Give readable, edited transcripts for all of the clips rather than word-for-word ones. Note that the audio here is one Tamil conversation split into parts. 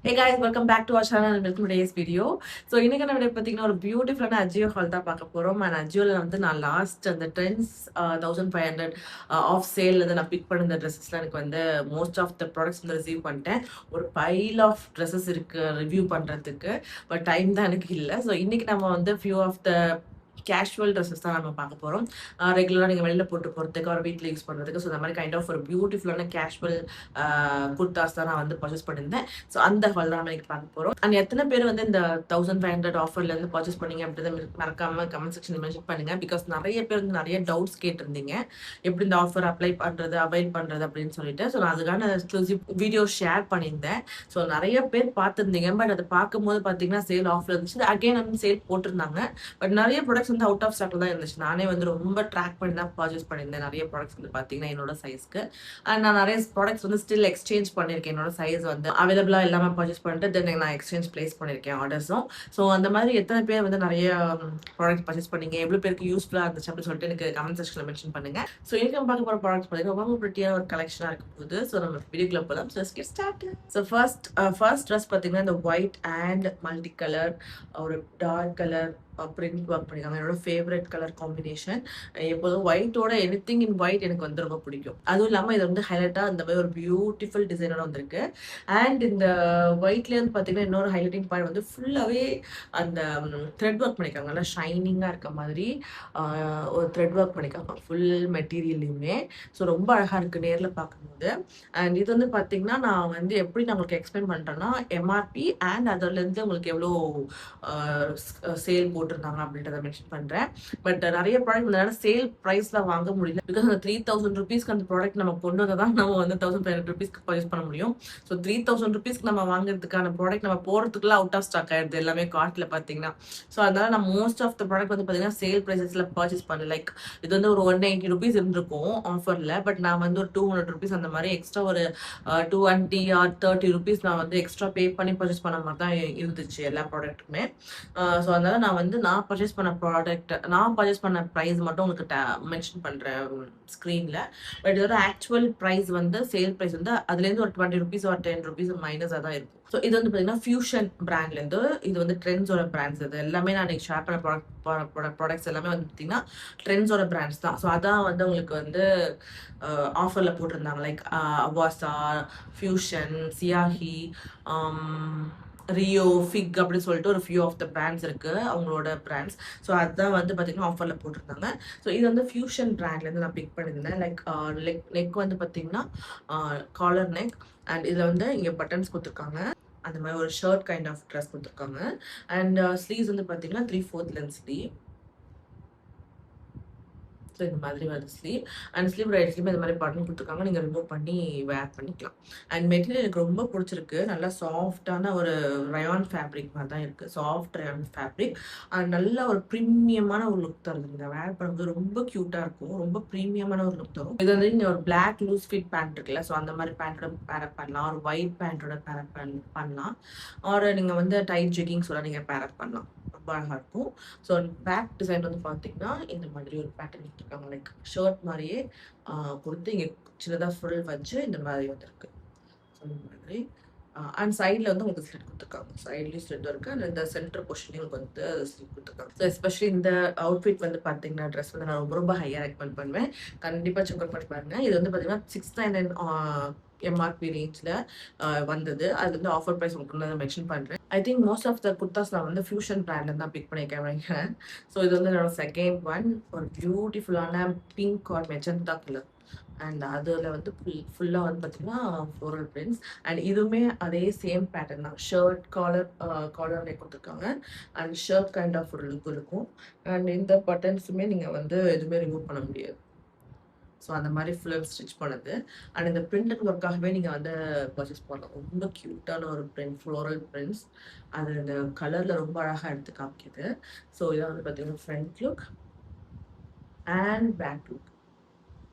Hey guys, welcome back to our channel and welcome to today's video. So இன்னைக்கு நம்ம பார்த்தீங்கன்னா ஒரு பியூட்டிஃபுல்லான அஜியோ ஹால் தான் பார்க்க போறோம். அண்ட் அஜியோல வந்து நான் லாஸ்ட் அந்த ட்ரெண்ட்ஸ் 1500 ஆஃப் சேல்ல நான் பிக் பண்ண இந்த ட்ரெஸ்ஸஸ்லாம் எனக்கு வந்து மோஸ்ட் ஆஃப் த ப்ராடக்ட்ஸ் வந்து ரிசீவ் பண்ணிட்டேன். ஒரு பைல் ஆஃப் ட்ரெஸ்ஸஸ் இருக்கு ரிவ்யூ பண்றதுக்கு. பட் டைம் தான் எனக்கு இல்லை. ஸோ இன்னைக்கு நம்ம வந்து few of the casual dresses தான் நம்ம பார்க்க போகிறோம். ரெகுலராக நீங்கள் வெளியில் போட்டு போகிறதுக்கு ஒரு வீட்டில் யூஸ் பண்ணுறதுக்கு. ஸோ அந்த மாதிரி கைண்ட் ஆஃப் ஒரு பியூட்டிஃபுல்லான கேஷுவல் குர்தாஸ் தான் நான் வந்து பர்ச்சேஸ் பண்ணியிருந்தேன். ஸோ அந்த ஹால் தான் நம்ம இன்னைக்கு பார்க்க போகிறோம். அண்ட் எத்தனை பேர் வந்து இந்த 1500 ஆஃபர்லேருந்து பர்ச்சேஸ் பண்ணீங்க அப்படின்றத மறக்காம கமெண்ட் செக்ஷன் மென்ஷன் பண்ணுங்கள். பிகாஸ் நிறைய பேர் வந்து நிறைய டவுட்ஸ் கேட்டிருந்தீங்க, எப்படி இந்த ஆஃபர் அப்ளை பண்ணுறது அவைல் பண்ணுறது அப்படின்னு சொல்லிட்டு. ஸோ நான் அதுக்கான எக்ஸ்க்ளூசிவ் வீடியோ ஷேர் பண்ணியிருந்தேன். ஸோ நிறைய பேர் பார்த்துருந்தீங்க. பட் அதை பார்க்கும்போது பார்த்தீங்கன்னா சேல் ஆஃபர் இருந்துச்சு. அகைன் வந்து சேல் போட்டிருந்தாங்க. பட் நிறைய ப்ராடக்ட்ஸ் வந்து அவுட் ஆஃப் ஸ்டாக்ல தான் இருந்துச்சு. நானே வந்து ரொம்ப ட்ராக் பண்ணி தான் பர்ச்சேஸ் பண்ணியிருந்தேன். நிறைய ப்ராடக்ட்ஸ் வந்து பார்த்தீங்கன்னா என்னோட சைஸ்க்கு. அண்ட் நான் நிறைய ப்ராடக்ட்ஸ் வந்து ஸ்டில் எக்ஸ்சேஞ்ச் பண்ணியிருக்கேன். என்னோட சைஸ் வந்து அவைலபிளாக இல்லாமல் பர்ச்சேஸ் பண்ணிட்டு தென் நான் எக்ஸ்சேஞ்ச் பிளேஸ் பண்ணியிருக்கேன் ஆர்டர்ஸும். ஸோ அந்த மாதிரி எத்தனை பேர் வந்து நிறைய ப்ராடக்ட் பர்ச்சேஸ் பண்ணீங்க, எவ்வளோ பேருக்கு யூஸ்ஃபுல்லாக இருந்துச்சு அப்படின்னு சொல்லிட்டு எனக்கு கமெண்ட் செக்ஷனில் மென்ஷன் பண்ணுங்க. ஸோ எனக்கு நம்ம பார்க்க போகிற ப்ராடக்ட்ஸ் பார்த்தீங்கன்னா ரொம்ப ப்ரிட்டியான ஒரு கலெக்ஷனாக இருக்கும் போது. ஸோ நம்ம வீடியோக்குள்ள போகலாம். So let's get start. So first dress பார்த்தீங்கன்னா இந்த ஒயிட் அண்ட் மல்டி கலர் ஒரு டார்க் கலர் பிரிண்ட் ஒர்க் பண்ணியிருக்காங்க. என்னோட ஃபேவரட் கலர் காம்பினேஷன். எப்போதும் ஒயிட்டோட எனிதிங் இன் ஒயிட் எனக்கு வந்து ரொம்ப பிடிக்கும். அதுவும் இல்லாமல் இது வந்து ஹைலைட்டாக அந்த மாதிரி ஒரு பியூட்டிஃபுல் டிசைனோட வந்திருக்கு. அண்ட் இந்த ஒயிட்லேயே வந்து பார்த்தீங்கன்னா இன்னொரு ஹைலைட்டிங் பாயிண்ட் வந்து ஃபுல்லாகவே அந்த த்ரெட் ஒர்க் பண்ணியிருக்காங்க. நல்லா ஷைனிங்காக இருக்க மாதிரி ஒரு த்ரெட் ஒர்க் பண்ணியிருக்காங்க ஃபுல் மெட்டீரியல்லையுமே. ஸோ ரொம்ப அழகாக இருக்குது நேரில் பார்க்கும்போது. அண்ட் இது வந்து பார்த்தீங்கன்னா நான் வந்து எப்படி நான் உங்களுக்கு எக்ஸ்பிளைன் பண்ணுறேன்னா எம்ஆர்பி அண்ட் அதுலேருந்து உங்களுக்கு எவ்வளோ சேல் போட்டிருந்தாங்க அப்படின்றத மென்ஷன் பண்ணுறேன். பட் நிறைய ப்ராடக்ட் வந்து சேல் ப்ரைஸில் வாங்க முடியல. பிகாஸ் அந்த 3000 ருபீஸ்க்கு அந்த ப்ராடக்ட் நம்ம கொண்டு வந்தால் தான் நம்ம வந்து 1500 ருபீஸ்க்கு பர்ச்சேஸ் பண்ண முடியும். ஸோ 3000 ருபீஸ்க்கு நம்ம வாங்குறதுக்கான ப்ராடக்ட் நம்ம போகிறதுக்குள்ள அவுட் ஆஃப் ஸ்டாக் ஆயிடுது எல்லாமே கார்ட்டில் பார்த்தீங்கன்னா. ஸோ அதனால நான் மோஸ்ட் ஆஃப் த ப்ராடக்ட் வந்து பார்த்தீங்கன்னா சேல் ப்ரைஸஸில் பர்ச்சேஸ் பண்ணல. லைக் இது வந்து ஒரு 180 ருபீஸ் இருந்திருக்கும் ஆஃபரில். பட் நான் வந்து ஒரு 200 ருபீஸ் அந்த மாதிரி எக்ஸ்ட்ரா ஒரு 20 ஆர் 30 ருபீஸ் நான் வந்து எக்ஸ்ட்ரா பே பண்ணி பர்ச்சேஸ் பண்ண மாதிரி தான் இருந்துச்சு எல்லா ப்ராடக்ட்டுமே. ஸோ அதனால நான் வந்து நான் பர்ச்சேஸ் பண்ண ப்ரைஸ் மட்டும் உங்களுக்கு மென்ஷன் பண்ணுறேன் ஸ்க்ரீனில். பட் இதோட ஆக்சுவல் ப்ரைஸ் வந்து சேல் ப்ரைஸ் வந்து அதுலேருந்து ஒரு 20 ருபீஸ் ஒரு 10 ருபீஸ் மைனஸாக தான் இருக்கும். ஸோ இது வந்து பார்த்தீங்கன்னா ஃபியூஷன் பிராண்ட்லேருந்து இது வந்து ட்ரெண்ட்ஸோட பிராண்ட்ஸ். இது எல்லாமே நான் ஷேர் பண்ண ப்ராடக்ட்ஸ் எல்லாமே வந்து பார்த்தீங்கன்னா ட்ரெண்ட்ஸோட பிராண்ட்ஸ் தான். ஸோ அதான் வந்து உங்களுக்கு வந்து ஆஃபரில் போட்டிருந்தாங்க. Like Avaasa, fusion, Siyahi, Rio, ஃபிக் அப்படின்னு சொல்லிட்டு ஒரு ஃபியூ ஆஃப் த பிராண்ட்ஸ் இருக்குது அவங்களோட பிராண்ட்ஸ். ஸோ அதுதான் வந்து பார்த்தீங்கன்னா ஆஃபரில் போட்டிருந்தாங்க. ஸோ இது வந்து ஃபியூஷன் பிராண்ட்லேருந்து நான் பிக் பண்ணியிருந்தேன். லைக் நெக் வந்து பார்த்தீங்கன்னா காலர் நெக். அண்ட் இதில் வந்து இங்கே பட்டன்ஸ் கொடுத்துருக்காங்க. அந்த மாதிரி ஒரு ஷர்ட் கைண்ட் ஆஃப் ட்ரெஸ் கொடுத்துருக்காங்க. அண்ட் ஸ்லீவ்ஸ் வந்து பார்த்தீங்கன்னா 3/4 லென்த் ஸ்லீவ். ஸோ இந்த மாதிரி வருது ஸ்லீவ். அண்ட் ஸ்லீவ் ரைட்ஸ்லையுமே இந்த மாதிரி பட்டன் கொடுத்துருக்காங்க. நீங்கள் ரிமூவ் பண்ணி வேர் பண்ணிக்கலாம். அண்ட் மெட்டீரியல் எனக்கு ரொம்ப பிடிச்சிருக்கு. நல்லா சாஃப்டான ஒரு ரயான் ஃபேப்ரிக் மாதிரி தான் இருக்குது. Soft rayon fabric. அண்ட் நல்ல ஒரு ப்ரீமியமான ஒரு லுக் தருது. நீங்கள் வேர் பண்ணுறது ரொம்ப க்யூட்டாக இருக்கும். ரொம்ப ப்ரீமியமான ஒரு லுக் தரும். இது வந்து நீங்கள் ஒரு பிளாக் லூஸ் ஃபிட் பேண்ட் இருக்குல்ல, ஸோ அந்த மாதிரி பேண்ட்டோட பேரப் பண்ணலாம். ஒரு ஒயிட் பேண்ட்டோட பேரப் பண்ணலாம். ஒரு நீங்கள் வந்து டைட் ஜெக்கிங்ஸோட நீங்கள் பேரப் பண்ணலாம். ரொம்ப அழகாக இருக்கும். ஸோ பேக் டிசைன் வந்து பார்த்தீங்கன்னா இந்த மாதிரி ஒரு பேட்டர்ன் கொடுத்துருக்காங்க. லைக் ஷர்ட் மாதிரியே கொடுத்து இங்கே சின்னதாக ஃபுல் வச்சு இந்த மாதிரி வந்துருக்கு. ஸோ இந்த மாதிரி அண்ட் சைடில் வந்து உங்களுக்கு ஸ்லிட் கொடுத்துருக்காங்க. சைட்லேயும் ஸ்லிட் இருக்குது. அண்ட் இந்த சென்டர் பொசிஷனையும் வந்து ஸ்லிட் கொடுத்துருக்காங்க. ஸோ எஸ்பெஷலி இந்த அவுட்ஃபிட் வந்து பார்த்தீங்கன்னா ட்ரெஸ் வந்து நான் ரொம்ப ஹையாக ரெக்கமெண்ட் பண்ணுவேன். கண்டிப்பாக செக் அவுட் பண்ணி பாருங்கள். இது வந்து பார்த்தீங்கன்னா 699 எம்ஆர்பி ரேஞ்சில் வந்தது. அது வந்து ஆஃபர் ப்ரைஸ் உங்களுக்கு நான் மென்ஷன் பண்ணுறேன். I think most of the kurtas நான் வந்து ஃபியூஷன் பிராண்டில் தான் பிக் பண்ணியிருக்கேன். ஸோ இது வந்து என்னோட செகண்ட் ஒன். ஒரு பியூட்டிஃபுல்லான pink or magenta colour. And அதில் வந்து ஃபுல்லாக வந்து பார்த்தீங்கன்னா ஃப்ளோரல் பிரிண்ட்ஸ். அண்ட் இதுவுமே அதே சேம் பேட்டர்ன் தான். ஷர்ட் காலர்லேயே கொடுத்துருக்காங்க. அண்ட் ஷர்ட் கைண்ட் ஆஃப் ஒரு லுக் இருக்கும். அண்ட் இந்த பட்டன்ஸுமே நீங்கள் வந்து எதுவுமே ரிமூவ் பண்ண முடியாது. ஸோ அந்த மாதிரி ஃபுல்லாக ஸ்டிச் பண்ணது. அண்ட் இந்த பிரிண்டட் ஒர்க்காகவே நீங்கள் வந்து பர்ச்சேஸ் பண்ணலாம். ரொம்ப க்யூட்டான ஒரு பிரிண்ட், ஃப்ளோரல் பிரிண்ட்ஸ். அது இந்த கலரில் ரொம்ப அழகாக எடுத்து காமிக்குது. ஸோ இதை வந்து பார்த்தீங்கன்னா front look and back look.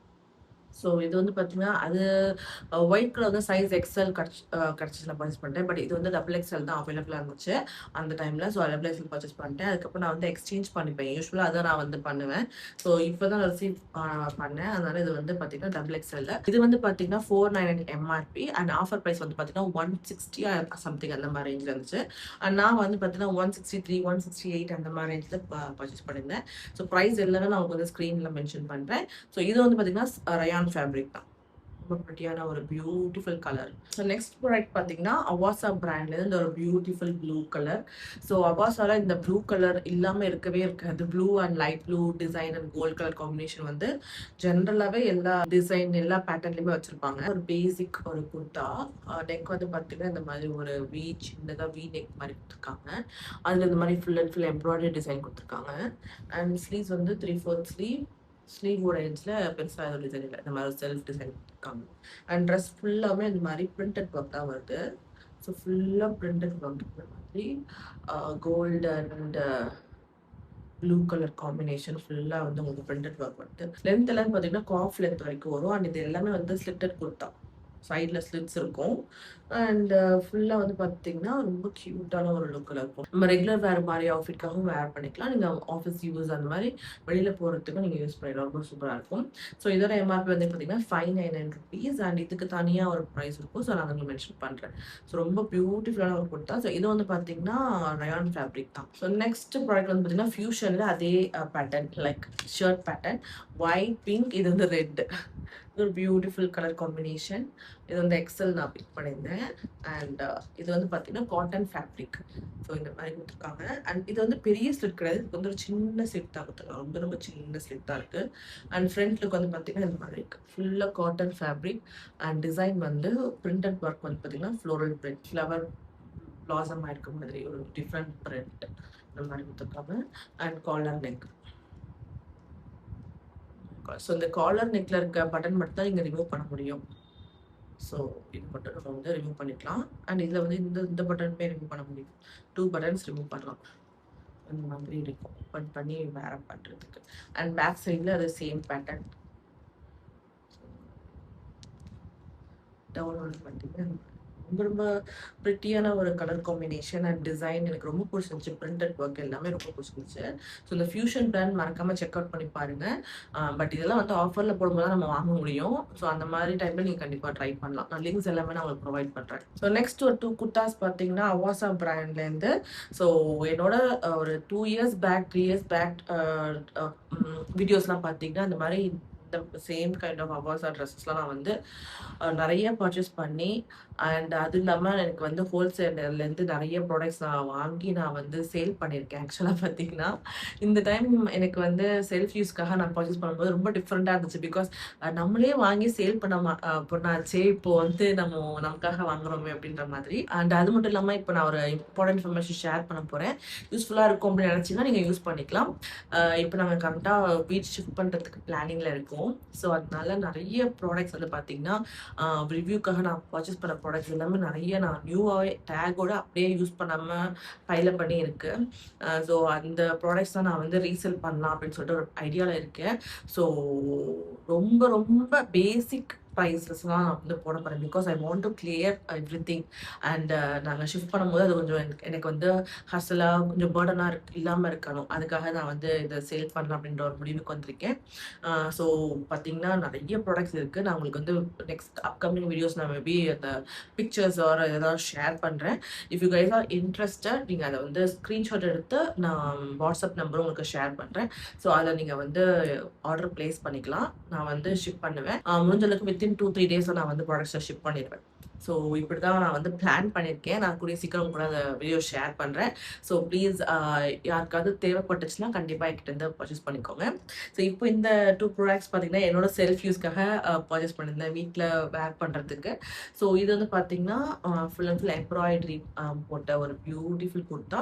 So இது வந்து பார்த்தீங்கன்னா, அது ஒயிட் கலர் வந்து சைஸ் எக்ஸ்எல் கிடச்சிச்சு நான் பர்ச்சேஸ் பண்ணிட்டேன். பட் இது வந்து டபுள் எக்ஸ்எல் தான் அவைலபிளாக இருந்துச்சு அந்த டைமில். ஸோ டபுள் எக்ஸ்எல் பர்ச்சேஸ் பண்ணிட்டேன். அதுக்கப்புறம் நான் வந்து எக்ஸ்சேஞ்ச் பண்ணிப்பேன். யூஸ்வலாக அதான் நான் வந்து பண்ணுவேன். ஸோ இப்போ தான் ரிசீவ் பண்ணேன். அதனால இது வந்து பார்த்தீங்கன்னா டபுள் எக்ஸ்எல். இது வந்து பார்த்தீங்கன்னா 499 எம்ஆர்பி அண்ட் ஆஃபர் ப்ரைஸ் வந்து பார்த்தீங்கன்னா 160 சம்திங் அந்த மாதிரி ரேஞ்சில் இருந்துச்சு. அண்ட் நான் வந்து பார்த்தீங்கன்னா 163 168 அந்த மாதிரி ரேஞ்சில் பர்ச்சேஸ் பண்ணியிருந்தேன். ஸோ ப்ரைஸ் எல்லாமே நான் உங்களுக்கு வந்து ஸ்க்ரீனில் மென்ஷன் பண்ணுறேன். ஸோ இது வந்து பார்த்தீங்கன்னா ரயான் ஃபேப்ரிக் தான். ரொம்ப ப்ரிட்டியான ஒரு beautiful colour. So next product பார்த்தீங்கன்னா அவாசா பிராண்ட்லேருந்து இந்த ஒரு பியூட்டிஃபுல் ப்ளூ கலர். ஸோ அவாசால இந்த ப்ளூ கலர் இல்லாமல் இருக்கவே இருக்காது. Blue and light blue design and gold colour combination வந்து ஜென்ரலாகவே எல்லா டிசைன் எல்லா பேட்டர்ன்லையுமே வச்சுருப்பாங்க. ஒரு பேசிக் ஒரு குர்த்தா நெக் வந்து பார்த்தீங்கன்னா இந்த மாதிரி ஒரு சின்னதாக வி நெக் மாதிரி கொடுத்துருக்காங்க. அதில் இந்த மாதிரி full and full embroidery design கொடுத்துருக்காங்க. அண்ட் ஸ்லீவ்ஸ் வந்து 3/4 ஸ்லீவோட எட்ஜில் பெருசாக எதுவும் டிசைன் இல்லை. இந்த மாதிரி செல்ஃப் டிசைன் கொடுத்துருக்காங்க. அண்ட் ட்ரெஸ் ஃபுல்லாகவே இந்த மாதிரி பிரிண்டட் ஒர்க் தான் வருது. ஸோ ஃபுல்லாக பிரிண்டட் ஒர்க் இந்த மாதிரி gold and blue colour combination ஃபுல்லாக வந்து உங்களுக்கு பிரிண்டட் ஒர்க் வருது. லென்த் எல்லாம் பார்த்தீங்கன்னா காஃப் லென்த் வரைக்கும் வரும். அண்ட் இது எல்லாமே வந்து ஸ்லிட்டட் குர்த்தா. சைடில் ஸ்லிட்ஸ் இருக்கும். அண்ட் ஃபுல்லாக வந்து பார்த்தீங்கன்னா ரொம்ப க்யூட்டான ஒரு லுக்கில் இருக்கும். நம்ம ரெகுலர் வேர் மாதிரி அவுட்ஃபிட்காகவும் வேர் பண்ணிக்கலாம். நீங்கள் ஆஃபீஸ் யூஸ் அந்த மாதிரி வெளியில் போகிறதுக்கும் நீங்கள் யூஸ் பண்ணிடலாம். ரொம்ப சூப்பராக இருக்கும். ஸோ இதோட எம்ஆர்பி வந்து பார்த்தீங்கன்னா 599 ருபீஸ். அண்ட் இதுக்கு தனியாக ஒரு ப்ரைஸ் இருக்கும். ஸோ நான் வந்து மென்ஷன் பண்ணுறேன். ஸோ ரொம்ப பியூட்டிஃபுல்லான ஒரு குர்த்தா. ஸோ இது வந்து பார்த்தீங்கன்னா ரயான் ஃபேப்ரிக் தான். ஸோ நெக்ஸ்ட் ப்ராடக்ட் வந்து பார்த்தீங்கன்னா ஃபியூஷனில் அதே pattern like shirt pattern white pink இது வந்து ரெட். இது ஒரு பியூட்டிஃபுல் கலர் காம்பினேஷன். இது வந்து எக்ஸல் நான் பிக் பண்ணியிருந்தேன். அண்ட் இது வந்து பார்த்தீங்கன்னா காட்டன் ஃபேப்ரிக். ஸோ இந்த மாதிரி கொடுத்துருக்காங்க. அண்ட் இது வந்து பெரிய ஸ்லிட் கிடையாது. இது வந்து ஒரு சின்ன ஸ்லிட் தான் கொடுத்துருக்காங்க. ரொம்ப ரொம்ப சின்ன ஸ்லிட் தான் இருக்குது. அண்ட் ஃப்ரண்ட் லுக் வந்து பார்த்தீங்கன்னா இந்த மாதிரி இருக்குது. ஃபுல்லாக காட்டன் ஃபேப்ரிக் அண்ட் டிசைன் வந்து பிரிண்டட் ஒர்க் வந்து பார்த்தீங்கன்னா ஃப்ளோரல் பிரிண்ட் ஃப்ளவர் பிளாசம் ஆயிருக்க மாதிரி ஒரு டிஃப்ரெண்ட் பிரிண்ட் இந்த மாதிரி கொடுத்துருக்காங்க. And collar neck. ஸோ இந்த காலர் நெக்கில் இருக்க பட்டன் மட்டும் தான் நீங்கள் ரிமூவ் பண்ண முடியும். ஸோ இது மட்டும் நம்ம வந்து ரிமூவ் பண்ணிக்கலாம். அண்ட் இதில் வந்து இந்த பட்டனுமே ரிமூவ் பண்ண முடியும். 2 பட்டன்ஸ் ரிமூவ் பண்ணலாம். அந்த மாதிரி இருக்கும் ஓப்பன் பண்ணி வேற பண்ணுறதுக்கு. அண்ட் பேக் சைடில் அது சேம் பேட்டர்ன். டவுன்லோட் பண்ணிட்டீங்க. ரொம்ப ரொம்ப ப்ரிட்டியான ஒரு கலர் காம்பினேஷன் அண்ட் டிசைன் எனக்கு ரொம்ப பிடிச்சிருந்துச்சு. பிரிண்டட் ஒர்க் எல்லாமே ரொம்ப பிடிச்சிருந்துச்சு. ஸோ இந்த ஃபியூஷன் பிராண்ட் மறக்காமல் செக் அவுட் பண்ணி பாருங்கள். பட் இதெல்லாம் வந்து ஆஃபரில் போடும்போது தான் நம்ம வாங்க முடியும். ஸோ அந்த மாதிரி டைமில் நீங்கள் கண்டிப்பாக ட்ரை பண்ணலாம். நான் லிங்க்ஸ் எல்லாமே நான் உங்களுக்கு ப்ரொவைட் பண்ணுறேன். ஸோ நெக்ஸ்ட் ஒரு 2 குர்த்தாஸ் பார்த்தீங்கன்னா அவாசா பிராண்ட்லேருந்து. ஸோ என்னோட ஒரு 2 இயர்ஸ் பேக் 3 இயர்ஸ் பேக் வீடியோஸ்லாம் பார்த்தீங்கன்னா இந்த மாதிரி இந்த சேம் கைண்ட் ஆஃப் அவாசா ட்ரெஸ்ஸஸ்லாம் நான் வந்து நிறைய பர்ச்சேஸ் பண்ணி அண்ட் அது இல்லாமல் எனக்கு வந்து ஹோல்சேலர்லேருந்து நிறைய ப்ராடக்ட்ஸ் நான் வாங்கி நான் வந்து சேல் பண்ணியிருக்கேன். ஆக்சுவலாக பார்த்தீங்கன்னா இந்த டைம் எனக்கு வந்து செல்ஃப் யூஸ்க்காக நான் பர்ச்சேஸ் பண்ணும்போது ரொம்ப டிஃப்ரெண்ட்டாக இருந்துச்சு. பிகாஸ் நம்மளே வாங்கி சேல் பண்ணாச்சே இப்போ வந்து நமக்காக வாங்குறோமே அப்படின்ற மாதிரி. அண்ட் அது மட்டும் இல்லாமல் இப்போ நான் ஒரு இம்பார்ட்டன்ட் இன்ஃபர்மேஷன் ஷேர் பண்ண போகிறேன். யூஸ்ஃபுல்லாக இருக்கும் அப்படின்னு நினச்சிங்கன்னா நீங்கள் யூஸ் பண்ணிக்கலாம். இப்போ நாங்கள் கரெக்டாக வீட் ஷிஃப்ட் பண்ணுறதுக்கு பிளானிங்கில் இருக்கோம். ஸோ அதனால நிறைய ப்ராடக்ட்ஸ் வந்து பார்த்தீங்கன்னா ரிவ்யூக்காக நான் பர்ச்சேஸ் பண்ண ப்ராடக்ட்ஸ் எல்லாமே நிறைய நான் நியூவாகவே டேக்கோட அப்படியே யூஸ் பண்ணாமல் பைல பண்ணி இருக்கு. ஸோ அந்த ப்ராடக்ட்ஸ் தான் நான் வந்து ரீசேல் பண்ணலாம் அப்படின்னு சொல்லிட்டு ஒரு ஐடியாவில் இருக்கேன். ஸோ ரொம்ப ரொம்ப பேசிக் ப்ரைஸஸ்லாம் நான் வந்து போட போகிறேன். Because I want to clear everything. And நாங்கள் ஷிஃப்ட் பண்ணும்போது அது கொஞ்சம் எனக்கு வந்து ஹஸ்டலாக கொஞ்சம் பேர்டனாக இல்லாமல் இருக்கணும். அதுக்காக நான் வந்து இதை சேல் பண்ணலாம் அப்படின்ற ஒரு முடிவுக்கு வந்திருக்கேன். ஸோ பார்த்தீங்கன்னா நிறைய ப்ராடக்ட்ஸ் இருக்குது. நான் உங்களுக்கு வந்து நெக்ஸ்ட் அப்கமிங் வீடியோஸ் நான் மேபி அந்த பிக்சர்ஸ் ஆர் ஏதாவது ஷேர் பண்ணுறேன். If you guys are interested நீங்கள் அதை வந்து ஸ்க்ரீன்ஷாட் எடுத்து நான் வாட்ஸ்அப் நம்பரும் உங்களுக்கு ஷேர் பண்ணுறேன். ஸோ அதை நீங்கள் வந்து ஆர்டர் ப்ளேஸ் பண்ணிக்கலாம். நான் வந்து ஷிப் பண்ணுவேன். முடிஞ்சளவுக்கு வித்தின் 2-3 டேஸில் நான் வந்து ப்ராடக்ட்ஸை ஷிப் பண்ணிடுவேன். ஸோ இப்படி தான் நான் வந்து பிளான் பண்ணியிருக்கேன். நான் கூடிய சீக்கிரம் கூட அந்த வீடியோ ஷேர் பண்ணுறேன். ஸோ ப்ளீஸ் யாருக்காவது தேவைப்பட்டுச்சுன்னா கண்டிப்பாக என்கிட்ட பர்ச்சேஸ் பண்ணிக்கோங்க. ஸோ இப்போ இந்த 2 ப்ராடக்ட்ஸ் பார்த்தீங்கன்னா என்னோட செல்ஃப் யூஸ்க்காக பர்ச்சேஸ் பண்ணியிருந்தேன் வீட்டில் வேர் பண்ணுறதுக்கு. ஸோ இது வந்து பார்த்தீங்கன்னா ஃபுல் அண்ட் ஃபுல் எம்ப்ராய்டரி போட்ட ஒரு பியூட்டிஃபுல் குர்த்தா.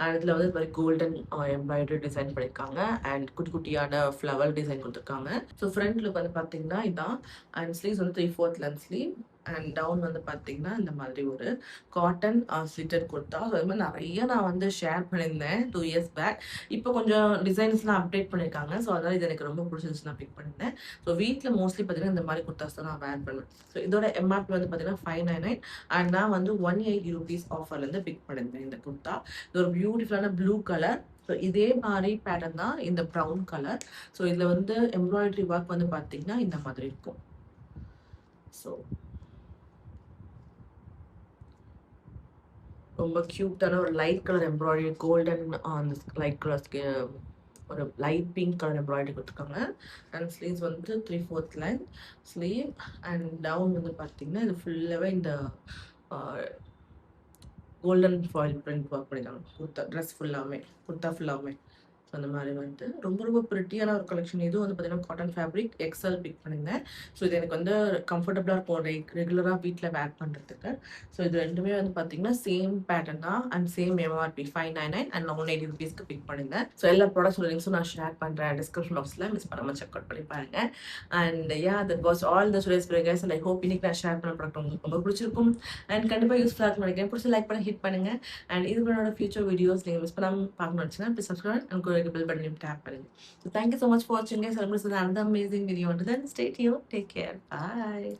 அண்ட் இதில் வந்து இது மாதிரி கோல்டன் எம்ப்ராய்டரி டிசைன் பண்ணியிருக்காங்க. அண்ட் குட்டி குட்டியான ஃப்ளவர் டிசைன் கொடுத்துருக்காங்க. ஸோ ஃப்ரண்ட் லுக் வந்து பார்த்தீங்கன்னா இதான். அண்ட் ஸ்லீவ்ஸ் வந்து 3/4 லென்த் ஸ்லீவ். அண்ட் டவுன் வந்து பார்த்தீங்கன்னா, இந்த மாதிரி ஒரு காட்டன் ஸ்லிட்டட் குர்தா. ஸோ அது மாரி நெறைய நான் வந்து ஷேர் பண்ணியிருந்தேன் 2 இயர்ஸ் பேக். இப்போ கொஞ்சம் டிசைன்ஸ்லாம் அப்டேட் பண்ணியிருக்காங்க. ஸோ அதனால இது எனக்கு ரொம்ப புடிச்சிருந்துச்சு நான் பிக் பண்ணியிருந்தேன். ஸோ வீட்ல மோஸ்ட்லி பார்த்தீங்கன்னா, இந்த மாரி குர்தாஸ் தான் நான் வேர் பண்ணுவேன். ஸோ இதோட எம்ஆர்பி வந்து பார்த்தீங்கன்னா, 599 அண்ட் நான் வந்து ₹180 ஆஃபர்லேருந்து பிக் பண்ணியிருந்தேன் இந்த குர்தா. இது ஒரு பியூட்டிஃபுல்லான ப்ளூ கலர். ஸோ இதே மாரி பேட்டர்ன் தான் இந்த ப்ரவுன் கலர். ஸோ இதில வந்து எம்ப்ராய்டரி ஒர்க் வந்து பார்த்தீங்கன்னா, இந்த மாதிரி இருக்கும். ஸோ ரொம்ப கியூட்டான ஒரு லைட் கலர் எம்ப்ராய்டரி கோல்டன் அந்த லைட் கலர்ஸ்க்கு ஒரு லைட் பிங்க் கலர் எம்ப்ராய்டரி குடுத்துருக்காங்க. அண்ட் ஸ்லீவ்ஸ் வந்து 3/4 லென்த் ஸ்லீவ் அண்ட் டவுன் வந்து பார்த்தீங்கன்னா, இது ஃபுல்லாவே இந்த அ கோல்டன் ஃபாயில் பிரிண்ட் ஒர்க் பண்ணியிருக்காங்க. குர்தா ட்ரெஸ் ஃபுல்லாவுமே, குர்தா ஃபுல்லாவுமே. ஸோ அந்த மாரி வந்து ரொம்ப ரொம்ப பிரிட்டியான ஒரு கலெக்ஷன். இதுவும் வந்து பார்த்தீங்கன்னா, காட்டன் ஃபேப்ரிக் எக்ஸ்எல் பிக் பண்ணியிருந்தேன். ஸோ இது எனக்கு வந்து கம்ஃபர்டபுளா இருக்கும். ரெகுலரா வீட்ல வேர் பண்றதுக்கு. ஸோ இது 2மே வந்து பார்த்தீங்கன்னா, சேம் பேட்டர்ன் தான் அண்ட் சேம் எம்ஆர்பி 599 அண்ட் ₹180க்கு பிக் பண்ணியிருந்தேன். ஸோ எல்லா ப்ராடக்ட்ஸோட லிங்க்ஸும் நான் ஷேர் பண்றேன் டிஸ்கிரிப்ஷன் பாக்ஸ்ல. மிஸ் பண்ணாம செக் அவுட் பண்ணி பாருங்க. And that was all the today's video guys. And I hope இன்னைக்கு நான் ஷேர் பண்ண ப்ராடக்ட் உங்களுக்கு ரொம்ப பிடிச்சிருக்கும். அண்ட் கண்டிப்பா யூஸ்ஃபுல்லா இருக்கும்னு நினைக்கிறேன். பிடிச்ச லைக் பண்ணி ஹிட் பண்ணுங்க. அண்ட் இது என்னோட ஃபியூச்சர் வீடியோஸ் நீங்க மிஸ் பண்ணாம பார்க்கணும்னு நினைச்சீங்கன்னா, ப்ளீஸ் சப்ஸ்கிரைப் அண்ட் கூட பெல் பட்டனையும் டேப் பண்ணுங்க. So thank you so much for watching guys. I'm going to another amazing video. Until then, stay tuned. Take care. Bye.